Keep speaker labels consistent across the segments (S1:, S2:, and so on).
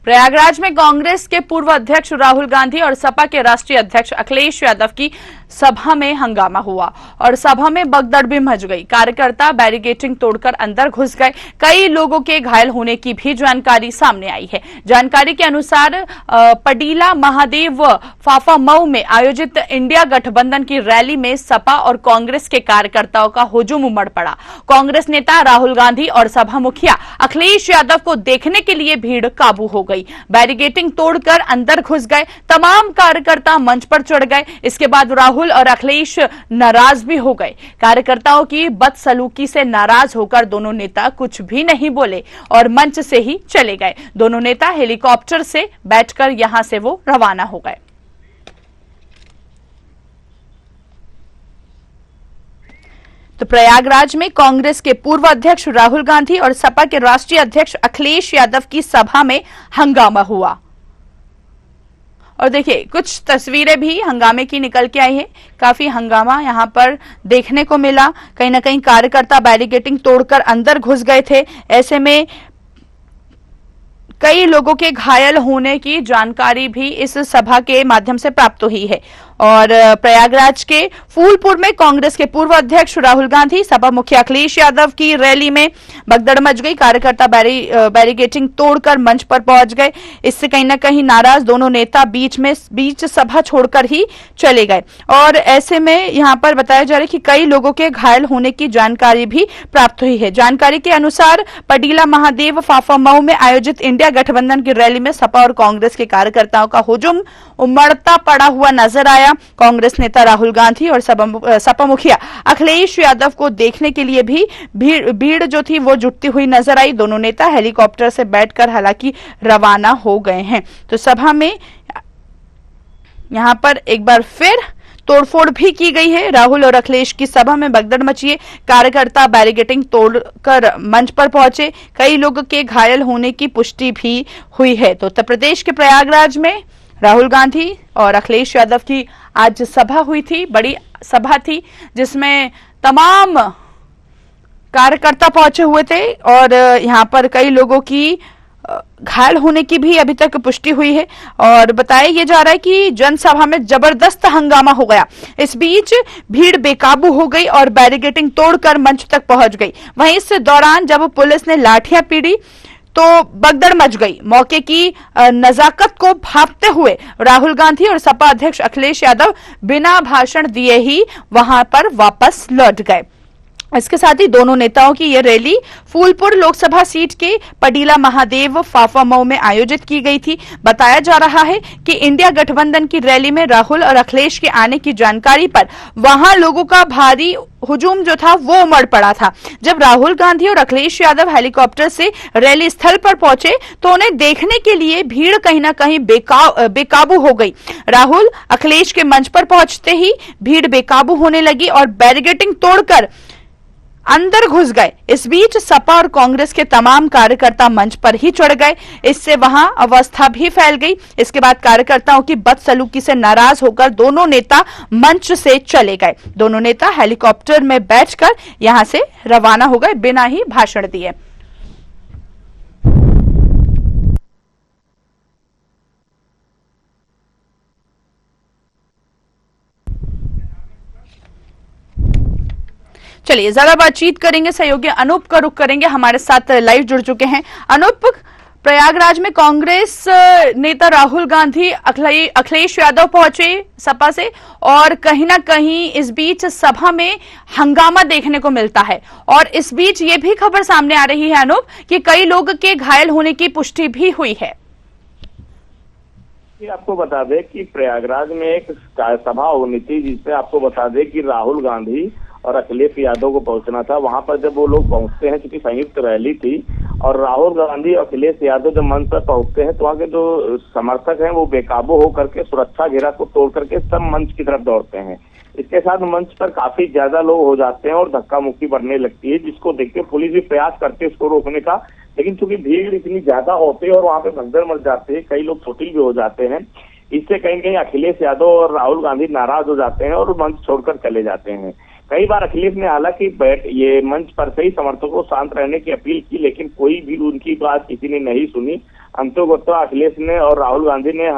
S1: प्रयागराज में कांग्रेस के पूर्व अध्यक्ष राहुल गांधी और सपा के राष्ट्रीय अध्यक्ष अखिलेश यादव की सभा में हंगामा हुआ और सभा में भगदड़ भी मच गई। कार्यकर्ता बैरिकेडिंग तोड़कर अंदर घुस गए। कई लोगों के घायल होने की भी जानकारी सामने आई है। जानकारी के अनुसार पडीला महादेव फाफा मऊ में आयोजित इंडिया गठबंधन की रैली में सपा और कांग्रेस के कार्यकर्ताओं का हुजूम उमड़ पड़ा। कांग्रेस नेता राहुल गांधी और सभा मुखिया अखिलेश यादव को देखने के लिए भीड़ काबू हो गई। बैरिकेडिंग तोड़कर अंदर घुस गए। तमाम कार्यकर्ता मंच पर चढ़ गए। इसके बाद राहुल और अखिलेश नाराज भी हो गए। कार्यकर्ताओं की बदसलूकी से नाराज होकर दोनों नेता कुछ भी नहीं बोले और मंच से ही चले गए। दोनों नेता हेलीकॉप्टर से बैठकर यहां से वो रवाना हो गए। तो प्रयागराज में कांग्रेस के पूर्व अध्यक्ष राहुल गांधी और सपा के राष्ट्रीय अध्यक्ष अखिलेश यादव की सभा में हंगामा हुआ और देखिए कुछ तस्वीरें भी हंगामे की निकल के आई है। काफी हंगामा यहां पर देखने को मिला। कहीं ना कहीं कार्यकर्ता बैरिकेडिंग तोड़कर अंदर घुस गए थे। ऐसे में कई लोगों के घायल होने की जानकारी भी इस सभा के माध्यम से प्राप्त हुई है। और प्रयागराज के फूलपुर में कांग्रेस के पूर्व अध्यक्ष राहुल गांधी सपा मुखिया अखिलेश यादव की रैली में भगदड़ मच गई। कार्यकर्ता बैरिकेडिंग तोड़कर मंच पर पहुंच गए। इससे कहीं ना कहीं नाराज दोनों नेता बीच सभा छोड़कर ही चले गए। और ऐसे में यहां पर बताया जा रहा है कि कई लोगों के घायल होने की जानकारी भी प्राप्त हुई है। जानकारी के अनुसार पडीला महादेव फाफा मऊ में आयोजित इंडिया गठबंधन की रैली में सपा और कांग्रेस के कार्यकर्ताओं का हुजूम उमड़ता पड़ा हुआ नजर आया। कांग्रेस नेता राहुल गांधी और सपा मुखिया अखिलेश यादव को देखने के लिए भी भीड़ जो थी वो जुटती हुई नजर आई। दोनों नेता हेलीकॉप्टर से बैठकर हालांकि रवाना हो गए हैं। तो सभा में यहां पर एक बार फिर तोड़फोड़ भी की गई है। राहुल और अखिलेश की सभा में भगदड़ मची है। कार्यकर्ता बैरिकेडिंग तोड़कर मंच पर पहुंचे। कई लोगों के घायल होने की पुष्टि भी हुई है। तो उत्तर प्रदेश के प्रयागराज में राहुल गांधी और अखिलेश यादव की आज सभा हुई थी। बड़ी सभा थी जिसमें तमाम कार्यकर्ता पहुंचे हुए थे और यहां पर कई लोगों की घायल होने की भी अभी तक पुष्टि हुई है। और बताया यह जा रहा है कि जनसभा में जबरदस्त हंगामा हो गया। इस बीच भीड़ बेकाबू हो गई और बैरिकेडिंग तोड़कर मंच तक पहुंच गई। वहीं इस दौरान जब पुलिस ने लाठियां पीड़ी तो भगदड़ मच गई। मौके की नजाकत को भांपते हुए राहुल गांधी और सपा अध्यक्ष अखिलेश यादव बिना भाषण दिए ही वहां पर वापस लौट गए। इसके साथ ही दोनों नेताओं की यह रैली फूलपुर लोकसभा सीट के पडीला महादेव फाफा मऊ में आयोजित की गई थी। बताया जा रहा है कि इंडिया गठबंधन की रैली में राहुल और अखिलेश के आने की जानकारी पर वहां लोगों का भारी हुजूम जो था वो उमड़ पड़ा था। जब राहुल गांधी और अखिलेश यादव हेलीकॉप्टर से रैली स्थल पर पहुंचे तो उन्हें देखने के लिए भीड़ कहीं ना कहीं बेकाबू हो गई। राहुल अखिलेश के मंच पर पहुंचते ही भीड़ बेकाबू होने लगी और बैरिकेडिंग तोड़कर अंदर घुस गए। इस बीच सपा और कांग्रेस के तमाम कार्यकर्ता मंच पर ही चढ़ गए। इससे वहां अवस्था भी फैल गई। इसके बाद कार्यकर्ताओं की बदसलूकी से नाराज होकर दोनों नेता मंच से चले गए। दोनों नेता हेलीकॉप्टर में बैठकर यहां से रवाना हो गए बिना ही भाषण दिए। चलिए ज्यादा बातचीत करेंगे, सहयोगी अनूप का रुख करेंगे, हमारे साथ लाइव जुड़ चुके हैं। अनूप, प्रयागराज में कांग्रेस नेता राहुल गांधी अखिलेश यादव पहुंचे सपा से और कहीं ना कहीं इस बीच सभा में हंगामा देखने को मिलता है। और इस बीच ये भी खबर सामने आ रही है अनूप कि कई लोग के घायल होने की पुष्टि भी हुई है।
S2: आपको बता दें कि प्रयागराज में एक सभा होनी थी जिसमें आपको बता दें कि राहुल गांधी और अखिलेश यादव को पहुंचना था। वहां पर जब वो लोग पहुंचते हैं, क्योंकि संयुक्त रैली थी और राहुल गांधी और अखिलेश यादव जब मंच पर पहुंचते हैं तो वहां के जो समर्थक हैं वो बेकाबू होकर के सुरक्षा घेरा को तोड़ करके सब मंच की तरफ दौड़ते हैं। इसके साथ मंच पर काफी ज्यादा लोग हो जाते हैं और धक्का मुक्की बढ़ने लगती है, जिसको देखते पुलिस भी प्रयास करती है उसको रोकने का। लेकिन चूंकि भीड़ इतनी ज्यादा होती है और वहां पे भगदड़ मच जाती है, कई लोग चोटिल भी हो जाते हैं। इससे कहीं कहीं अखिलेश यादव और राहुल गांधी नाराज हो जाते हैं और मंच छोड़कर चले जाते हैं। कई बार अखिलेश ने हालांकि ये मंच पर से ही समर्थकों को शांत रहने की अपील की, लेकिन कोई भी उनकी बात किसी ने नहीं सुनी। अंततोगत्वा अखिलेश ने और राहुल गांधी ने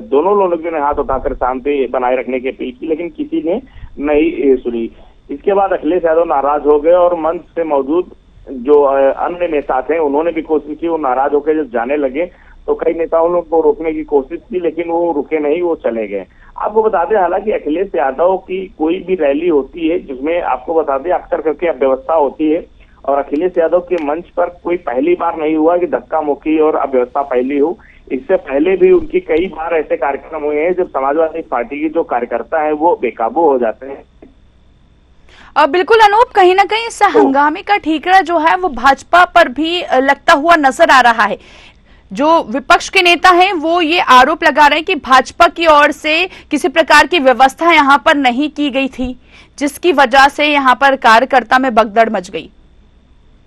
S2: दोनों लोगों ने हाथ उठाकर शांति बनाए रखने की अपील की, लेकिन किसी ने नहीं सुनी। इसके बाद अखिलेश यादव नाराज हो गए और मंच से मौजूद जो अन्य नेता थे उन्होंने भी कोशिश की। वो नाराज होकर जब जाने लगे तो कई नेताओं ने उनको रोकने की कोशिश की, लेकिन वो रुके नहीं, वो चले गए। आपको बता दें, हालांकि अखिलेश यादव की कोई भी रैली होती है जिसमें आपको बता दें अक्सर करके अव्यवस्था होती है, और अखिलेश यादव के मंच पर कोई पहली बार नहीं हुआ कि धक्का मुक्की और अव्यवस्था फैली हो। इससे पहले भी उनकी कई बार ऐसे कार्यक्रम हुए हैं जब समाजवादी पार्टी के जो कार्यकर्ता है वो बेकाबू हो जाते हैं।
S1: बिल्कुल अनूप, कहीं ना कहीं इस हंगामे का ठीकरा जो है वो भाजपा पर भी लगता हुआ नजर आ रहा है। जो विपक्ष के नेता हैं वो ये आरोप लगा रहे हैं कि भाजपा की ओर से किसी प्रकार की व्यवस्था यहां पर नहीं की गई थी, जिसकी वजह से यहां पर कार्यकर्ता में भगदड़ मच गई।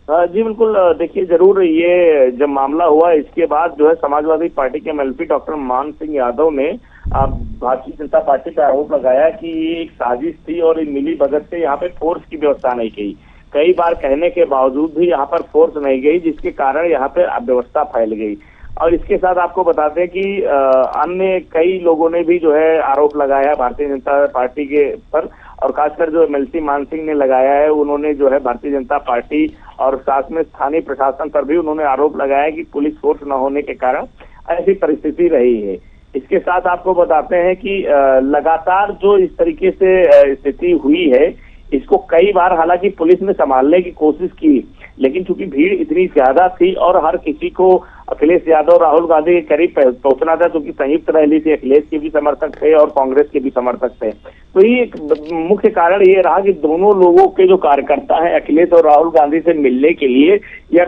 S2: जी बिल्कुल, देखिए जरूर ये जब मामला हुआ इसके बाद जो है समाजवादी पार्टी के एमएलपी डॉक्टर मान सिंह यादव ने भारतीय जनता पार्टी पर आरोप लगाया कि ये एक साजिश थी और मिली भगत से यहाँ पे फोर्स की व्यवस्था नहीं की। कई बार कहने के बावजूद भी यहाँ पर फोर्स नहीं गई, जिसके कारण यहाँ पे अव्यवस्था फैल गई। और इसके साथ आपको बताते हैं कि अन्य कई लोगों ने भी जो है आरोप लगाया भारतीय जनता पार्टी के पर, और खासकर जो एमएलसी मान सिंह ने लगाया है, उन्होंने जो है भारतीय जनता पार्टी और साथ में स्थानीय प्रशासन पर भी उन्होंने आरोप लगाया कि पुलिस फोर्स न होने के कारण ऐसी परिस्थिति रही है। इसके साथ आपको बताते हैं कि लगातार जो इस तरीके से स्थिति हुई है, इसको कई बार हालांकि पुलिस ने संभालने की कोशिश की, लेकिन चूंकि भीड़ इतनी ज्यादा थी और हर किसी को अखिलेश यादव राहुल गांधी के करीब पहुंचना था, क्योंकि संयुक्त रैली थी, अखिलेश के भी समर्थक थे और कांग्रेस के भी समर्थक थे। तो ये एक मुख्य कारण ये रहा कि दोनों लोगों के जो कार्यकर्ता है अखिलेश और राहुल गांधी से मिलने के लिए या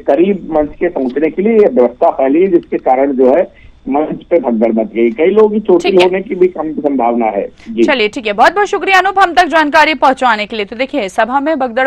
S2: करीब मंच के पहुंचने के लिए यह व्यवस्था फैली, जिसके कारण जो है मंच पे भगदड़ मच गई। कई लोगों की चोटिल होने की भी कम संभावना है।
S1: चलिए ठीक है, बहुत बहुत शुक्रिया अनूप हम तक जानकारी पहुंचाने के लिए। तो देखिए सभा में भगदड़